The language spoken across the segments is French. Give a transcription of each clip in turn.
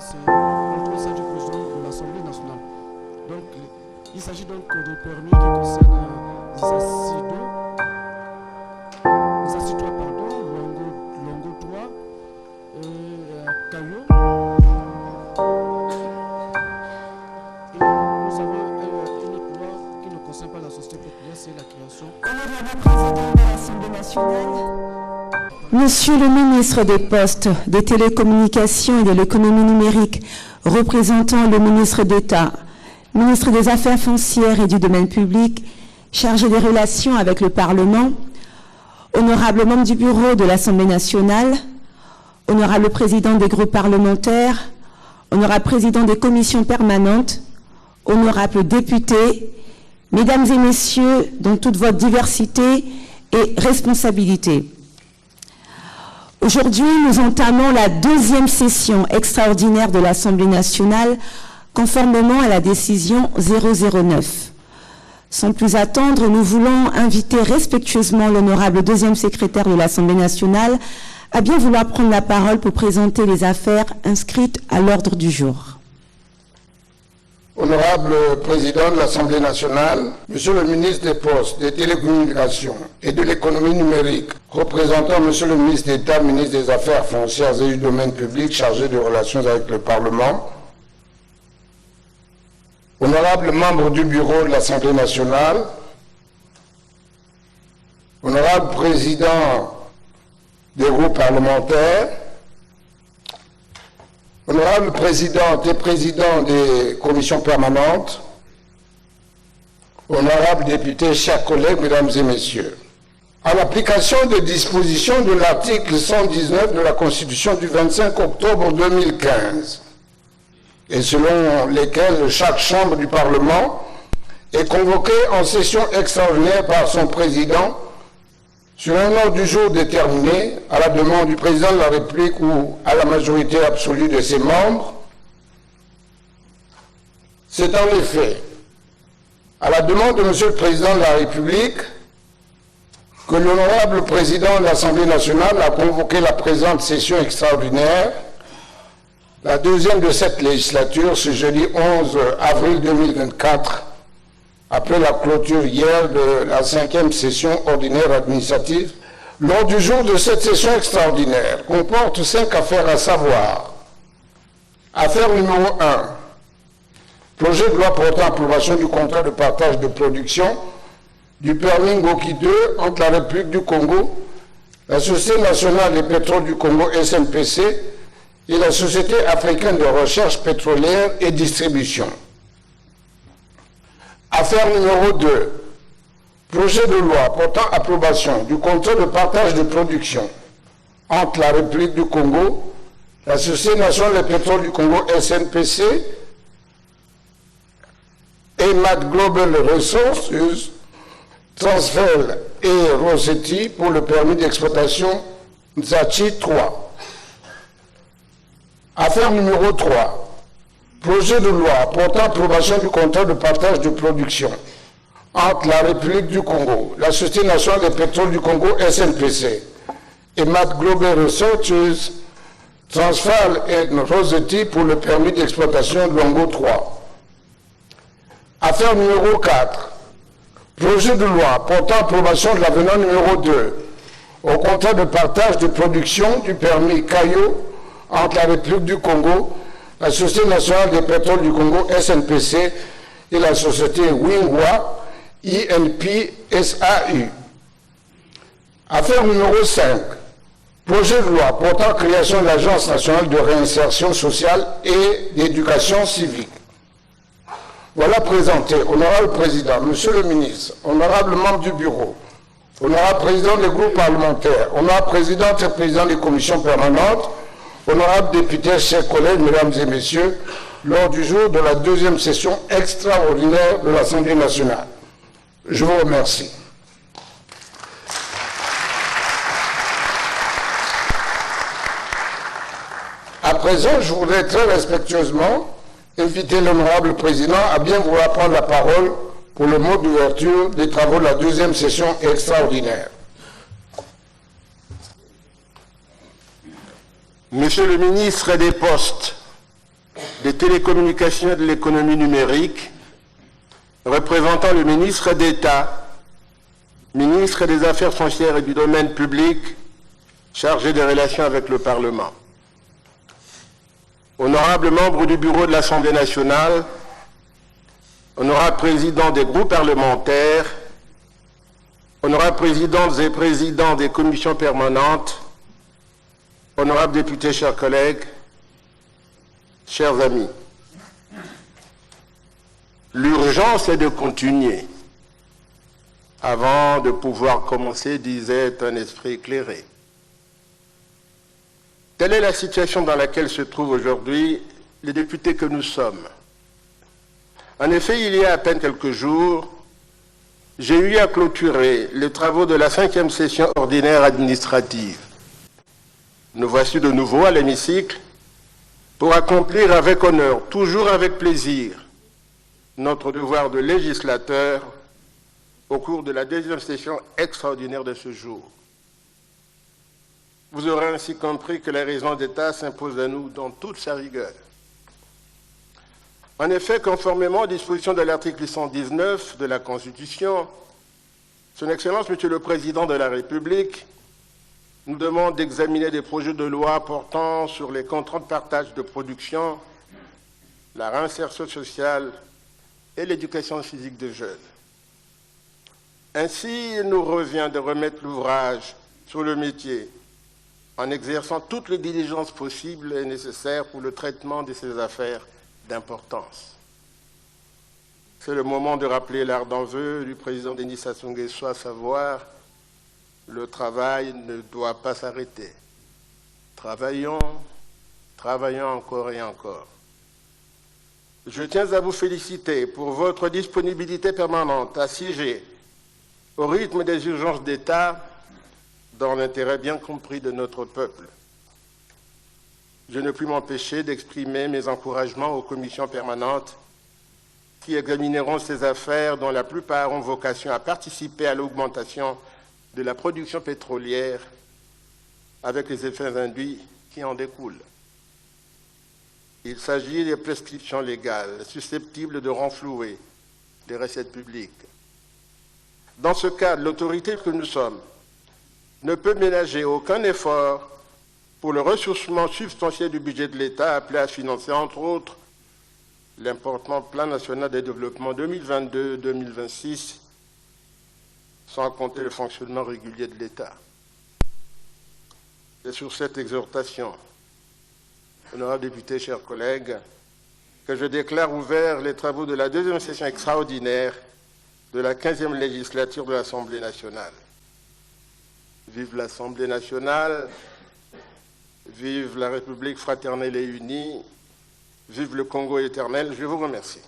c'est un conseil du président de l'Assemblée nationale. Donc, il s'agit donc des permis qui concernent les acidois, Longo 3 et Caillot. Et nous avons une autre loi qui ne concerne pas la société populaire, c'est la création. Honorable président de l'Assemblée nationale, Monsieur le ministre des Postes, des Télécommunications et de l'Économie numérique, représentant le ministre d'État, ministre des Affaires foncières et du domaine public, chargé des relations avec le Parlement, honorable membre du bureau de l'Assemblée nationale, honorable président des groupes parlementaires, honorable président des commissions permanentes, honorables députés, mesdames et messieurs, dans toute votre diversité et responsabilité. Aujourd'hui, nous entamons la deuxième session extraordinaire de l'Assemblée nationale, conformément à la décision 009. Sans plus attendre, nous voulons inviter respectueusement l'honorable deuxième secrétaire de l'Assemblée nationale à bien vouloir prendre la parole pour présenter les affaires inscrites à l'ordre du jour. Honorable président de l'Assemblée nationale, Monsieur le ministre des Postes, des Télécommunications et de l'Économie numérique, représentant Monsieur le ministre d'État, ministre des Affaires foncières et du domaine public, chargé des relations avec le Parlement, honorables membres du bureau de l'Assemblée nationale, honorable président des groupes parlementaires, honorable présidente et président des commissions permanentes, honorables députés, chers collègues, mesdames et messieurs, en application des dispositions de l'article 119 de la Constitution du 25 octobre 2015, et selon lesquelles chaque chambre du Parlement est convoquée en session extraordinaire par son président sur un ordre du jour déterminé à la demande du président de la République ou à la majorité absolue de ses membres. C'est en effet à la demande de Monsieur le Président de la République que l'honorable président de l'Assemblée nationale a convoqué la présente session extraordinaire, la deuxième de cette législature, ce jeudi 11 avril 2024, après la clôture hier de la 5e session ordinaire administrative. Lors du jour de cette session extraordinaire, comporte 5 affaires à savoir. Affaire numéro 1, projet de loi portant approbation du contrat de partage de production du permis Ngoki 2 entre la République du Congo, la Société nationale des pétroles du Congo SNPC et la Société africaine de recherche pétrolière et distribution. Affaire numéro 2, projet de loi portant approbation du contrat de partage de production entre la République du Congo, la Société nationale des pétroles du Congo SNPC et MAD Global Resources, Transfer et Rossetti pour le permis d'exploitation Zachi 3. Affaire numéro 3, projet de loi portant approbation du contrat de partage de production entre la République du Congo, la Société nationale des pétroles du Congo SNPC et MAD Global Resources, Transfer et Rossetti pour le permis d'exploitation de Longo 3. Affaire numéro 4, projet de loi portant approbation de l'avenant numéro 2 au contrat de partage de production du permis Caillot entre la République du Congo, la Société nationale des pétroles du Congo SNPC et la société Wingwa INP SAU. Affaire numéro 5, projet de loi portant création de l'Agence nationale de réinsertion sociale et d'éducation civique. Voilà présenté, honorable président, monsieur le ministre, honorable membre du bureau, honorable président des groupes parlementaires, honorable présidente et président des commissions permanentes, honorables députés, chers collègues, mesdames et messieurs, lors du jour de la deuxième session extraordinaire de l'Assemblée nationale. Je vous remercie. À présent, je voudrais très respectueusement inviter l'honorable président à bien vouloir prendre la parole pour le mot d'ouverture des travaux de la deuxième session extraordinaire. Monsieur le ministre des Postes, des télécommunications et de l'économie numérique, représentant le ministre d'État, ministre des Affaires foncières et du domaine public, chargé des relations avec le Parlement. Honorables membres du bureau de l'Assemblée nationale, honorables présidents des groupes parlementaires, honorables présidentes et présidents des commissions permanentes, honorables députés, chers collègues, chers amis, l'urgence est de continuer. Avant de pouvoir commencer, disait un esprit éclairé. Telle est la situation dans laquelle se trouvent aujourd'hui les députés que nous sommes. En effet, il y a à peine quelques jours, j'ai eu à clôturer les travaux de la 5e session ordinaire administrative. Nous voici de nouveau à l'hémicycle pour accomplir avec honneur, toujours avec plaisir, notre devoir de législateur au cours de la 2e session extraordinaire de ce jour. Vous aurez ainsi compris que la raison d'État s'impose à nous dans toute sa rigueur. En effet, conformément aux dispositions de l'article 119 de la Constitution, Son Excellence, Monsieur le Président de la République, nous demande d'examiner des projets de loi portant sur les contrats de partage de production, la réinsertion sociale et l'éducation physique des jeunes. Ainsi, il nous revient de remettre l'ouvrage sur le métier en exerçant toutes les diligences possibles et nécessaires pour le traitement de ces affaires d'importance. C'est le moment de rappeler l'ardent vœu du président Denis Sassou Nguesso, à savoir le travail ne doit pas s'arrêter. Travaillons, travaillons encore et encore. Je tiens à vous féliciter pour votre disponibilité permanente à siéger au rythme des urgences d'État dans l'intérêt bien compris de notre peuple. Je ne puis m'empêcher d'exprimer mes encouragements aux commissions permanentes qui examineront ces affaires dont la plupart ont vocation à participer à l'augmentation de la production pétrolière avec les effets induits qui en découlent. Il s'agit des prescriptions légales susceptibles de renflouer les recettes publiques. Dans ce cadre, l'autorité que nous sommes ne peut ménager aucun effort pour le ressourcement substantiel du budget de l'État appelé à financer, entre autres, l'important Plan national de développement 2022-2026, sans compter le fonctionnement régulier de l'État. C'est sur cette exhortation, honorables députés, chers collègues, que je déclare ouverts les travaux de la 2e session extraordinaire de la 15e législature de l'Assemblée nationale. Vive l'Assemblée nationale, vive la République fraternelle et unie, vive le Congo éternel. Je vous remercie.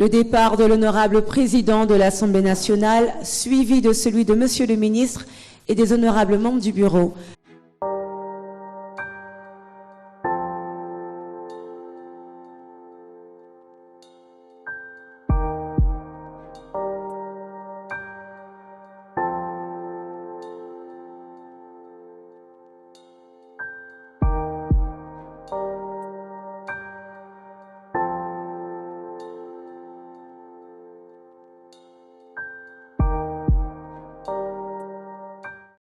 Le départ de l'honorable président de l'Assemblée nationale, suivi de celui de Monsieur le ministre et des honorables membres du bureau.